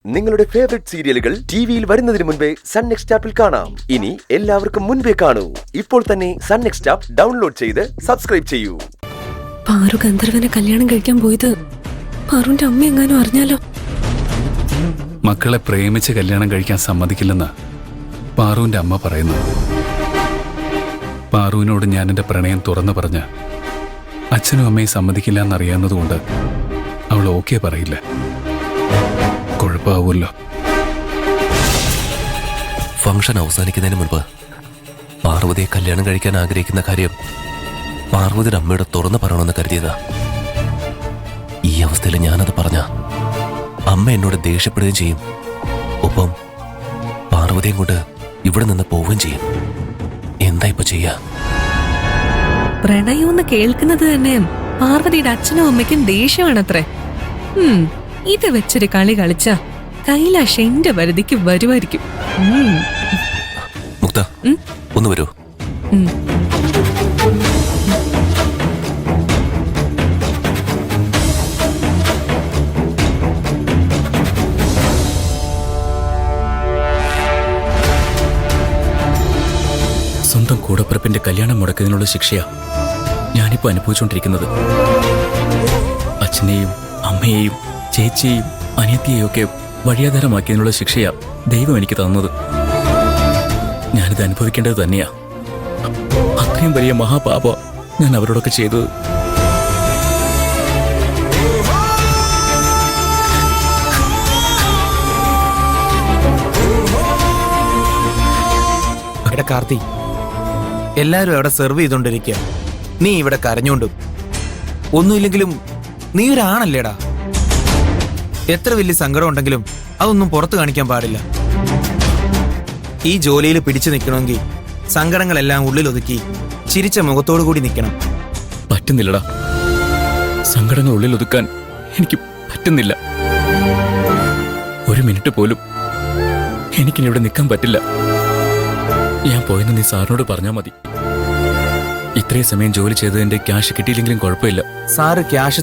നിങ്ങളുടെ ഫേവറേറ്റ് സീരിയലുകൾ ടിവിയിൽ വരുന്നതിന് മുൻപേ സൺ നെക്സ്റ്റ് ആപ്പിൽ കാണാം. ഇനി എല്ലാവർക്കും മുൻപേ കാണൂ. ഇപ്പോൾ തന്നെ സൺ നെക്സ്റ്റ് ആപ്പ് ഡൗൺലോഡ് ചെയ്ത് സബ്സ്ക്രൈബ് ചെയ്യൂ. പാറു ഗന്ധർവനെ കല്യാണം കഴിക്കാൻ പോയത് പാറുവിന്റെ അമ്മ എങ്ങാനും അറിഞ്ഞാലോ? മക്കളെ പ്രേമിച്ച് കല്യാണം കഴിക്കാൻ സമ്മതിക്കില്ലെന്ന് പാറുവിന്റെ അമ്മ പറയുന്നു. പാറുവിനോട് ഞാൻ എന്റെ പ്രണയം തുറന്നു പറഞ്ഞ് അച്ഛനും അമ്മയും സമ്മതിക്കില്ല എന്നറിയാവുന്നതുകൊണ്ട് അവൾ ഓക്കെ പറയില്ല. കുഴപ്പമാവുമല്ലോ. ഫംഗ്ഷൻ അവസാനിക്കുന്നതിന് മുൻപ് പാർവതിയെ കല്യാണം കഴിക്കാൻ ആഗ്രഹിക്കുന്ന കാര്യം പാർവതിയുടെ അമ്മയോട് തുറന്നു പറയണമെന്ന് കരുതിയതാ. ഈ അവസ്ഥയിൽ ഞാനത് പറഞ്ഞ അമ്മ എന്നോട് ദേഷ്യപ്പെടുകയും ചെയ്യും. ഒപ്പം പാർവതിയും കൊണ്ട് ഇവിടെ നിന്ന് പോവുകയും ചെയ്യും. എന്താ ഇപ്പൊ ചെയ്യാ? പ്രണയമെന്ന് കേൾക്കുന്നത് തന്നെ പാർവതിയുടെ അച്ഛനും അമ്മയ്ക്കും ദേഷ്യമാണത്രേ. ഇത് വെച്ചൊരു കളി കളിച്ച കൈലാഷ് എന്റെ പരിധിക്ക് വരുമായിരിക്കും. മുക്ത, ഒന്ന് വരൂ. സ്വന്തം കൂടപ്പിറപ്പിന്റെ കല്യാണം മുടക്കുന്നതിനുള്ള ശിക്ഷയാ ഞാനിപ്പോ അനുഭവിച്ചുകൊണ്ടിരിക്കുന്നത്. അച്ഛനെയും അമ്മയെയും ചേച്ചിയെയും അനിയത്തിയെയും ഒക്കെ വഴിയാധാരമാക്കിയതിനുള്ള ശിക്ഷയാ ദൈവം എനിക്ക് തന്നത്. ഞാനിത് അനുഭവിക്കേണ്ടത് തന്നെയാ. അത്രയും വലിയ മഹാപാപ ഞാൻ അവരോടൊക്കെ ചെയ്തത്. കാർത്തി, എല്ലാരും അവിടെ സെർവ് ചെയ്തോണ്ടിരിക്കുക. നീ ഇവിടെ കരഞ്ഞോണ്ടും ഒന്നുമില്ലെങ്കിലും നീ ഒരാണല്ലേടാ. എത്ര വലിയ സങ്കടം ഉണ്ടെങ്കിലും അതൊന്നും പുറത്തു കാണിക്കാൻ പാടില്ല. ഈ ജോലിയിൽ പിടിച്ചു നിൽക്കണമെങ്കിൽ സങ്കടങ്ങളെല്ലാം ഉള്ളിലൊതുക്കി ചിരിച്ച മുഖത്തോടു കൂടി നിൽക്കണം. പറ്റുന്നില്ലടാ, സങ്കടങ്ങൾ ഉള്ളിൽ ഒതുക്കാൻ എനിക്ക് പറ്റുന്നില്ല. ഒരു മിനിറ്റ് പോലും എനിക്കിനി ഇവിടെ നിൽക്കാൻ പറ്റില്ല. ഞാൻ പോയെന്ന് നീ സാറിനോട് പറഞ്ഞാൽ മതി. ഇത്രയും സമയം ജോലി ചെയ്തതിന്റെ ക്യാഷ് കിട്ടിയില്ലെങ്കിലും കുഴപ്പമില്ല. Sir cash